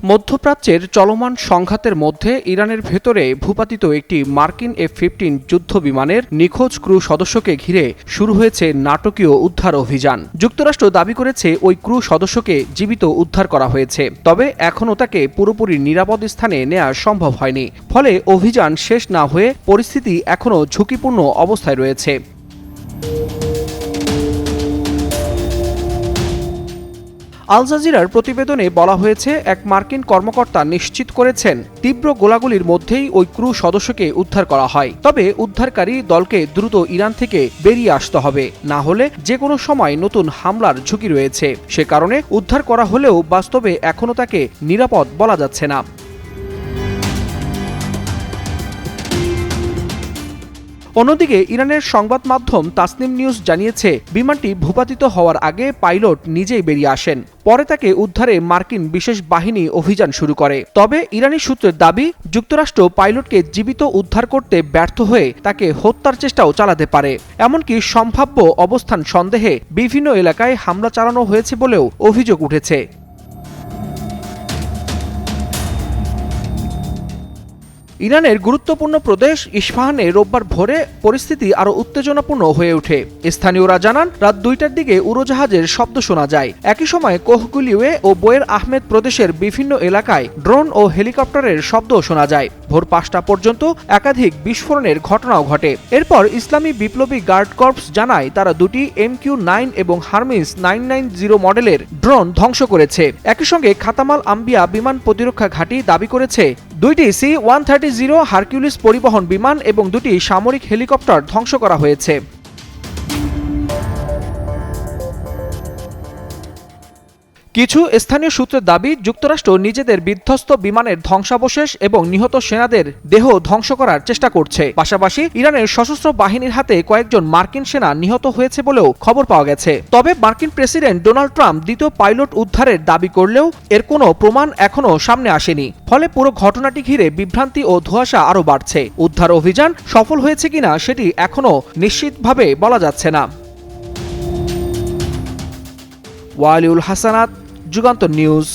মধ্যপ্রাচ্যের চলমান সংঘাতের মধ্যে ইরানের ভেতরে ভূপাতিত একটি মার্কিন F-15 যুদ্ধ বিমানের নিখোঁজ ক্রু সদস্যকে ঘিরে শুরু হয়েছে নাটকীয় উদ্ধার অভিযান। যুক্তরাষ্ট্র দাবি করেছে ওই ক্রু সদস্যকে জীবিত উদ্ধার করা হয়েছে, তবে এখনও তাকে পুরোপুরি নিরাপদ স্থানে নেওয়া সম্ভব হয়নি। ফলে অভিযান শেষ না হয়ে পরিস্থিতি এখনও ঝুঁকিপূর্ণ অবস্থায় রয়েছে। আল জাজিরার প্রতিবেদনে বলা হয়েছে, এক মার্কিন কর্মকর্তা নিশ্চিত করেছেন তীব্র গোলাগুলির মধ্যেই ওই ক্রু সদস্যকে উদ্ধার করা হয়। তবে উদ্ধারকারী দলকে দ্রুত ইরান থেকে বেরিয়ে আসতে হবে, না হলে যে কোনো সময় নতুন হামলার ঝুঁকি রয়েছে। সে কারণে উদ্ধার করা হলেও বাস্তবে এখনও তাকে নিরাপদ বলা যাচ্ছে না। অন্যদিকে ইরানের সংবাদ মাধ্যম তাসনিম নিউজ জানিয়েছে, বিমানটি ভূপাতিত হওয়ার আগে পাইলট নিজেই বেরিয়ে আসেন। পরে তাকে উদ্ধারে মার্কিন বিশেষ বাহিনী অভিযান শুরু করে। তবে ইরানি সূত্রের দাবি, যুক্তরাষ্ট্র পাইলটকে জীবিত উদ্ধার করতে ব্যর্থ হয়ে তাকে হত্যার চেষ্টাও চালাতে পারে। এমনকি সম্ভাব্য অবস্থান সন্দেহে বিভিন্ন এলাকায় হামলা চালানো হয়েছে বলেও অভিযোগ উঠেছে। ইরানের গুরুত্বপূর্ণ প্রদেশ ইস্পাহানে রোববার ভোরে পরিস্থিতি আরও উত্তেজনাপূর্ণ হয়ে ওঠে। স্থানীয়রা জানান, রাত 2টার দিকে উড়োজাহাজের শব্দ শোনা যায়। একই সময় কোহগুলিওয়ে ও বোয়ের আহমেদ প্রদেশের বিভিন্ন এলাকায় ড্রোন ও হেলিকপ্টারের শব্দ শোনা যায়। ভোর 5টা পর্যন্ত একাধিক বিস্ফোরণের ঘটনাও ঘটে। এরপর ইসলামী বিপ্লবী গার্ড কর্পস জানায়, তারা দুটি MQ-9 এবং হারমিস 990 মডেলের ড্রোন ধ্বংস করেছে। একই সঙ্গে খাতামাল আম্বিয়া বিমান প্রতিরক্ষা ঘাঁটি দাবি করেছে, দুইটি C-130 হারকিউলিস পরিবহন বিমান এবং দুটি সামরিক হেলিকপ্টার ধ্বংস করা হয়েছে। কিছু স্থানীয় সূত্রের দাবি, যুক্তরাষ্ট্র নিজেদের বিধ্বস্ত বিমানের ধ্বংসাবশেষ এবং নিহত সেনাদের দেহ ধ্বংস করার চেষ্টা করছে। পাশাপাশি ইরানের সশস্ত্র বাহিনীর হাতে কয়েকজন মার্কিন সেনা নিহত হয়েছে বলেও খবর পাওয়া গেছে। তবে মার্কিন প্রেসিডেন্ট ডোনাল্ড ট্রাম্প দ্বিতীয় পাইলট উদ্ধারের দাবি করলেও এর কোনো প্রমাণ এখনও সামনে আসেনি। ফলে পুরো ঘটনাটি ঘিরে বিভ্রান্তি ও ধোঁয়াশা আরও বাড়ছে। উদ্ধার অভিযান সফল হয়েছে কিনা সেটি এখনও নিশ্চিতভাবে বলা যাচ্ছে না। ওয়ালিউল হাসানাত, যুগান্তর নিউজ।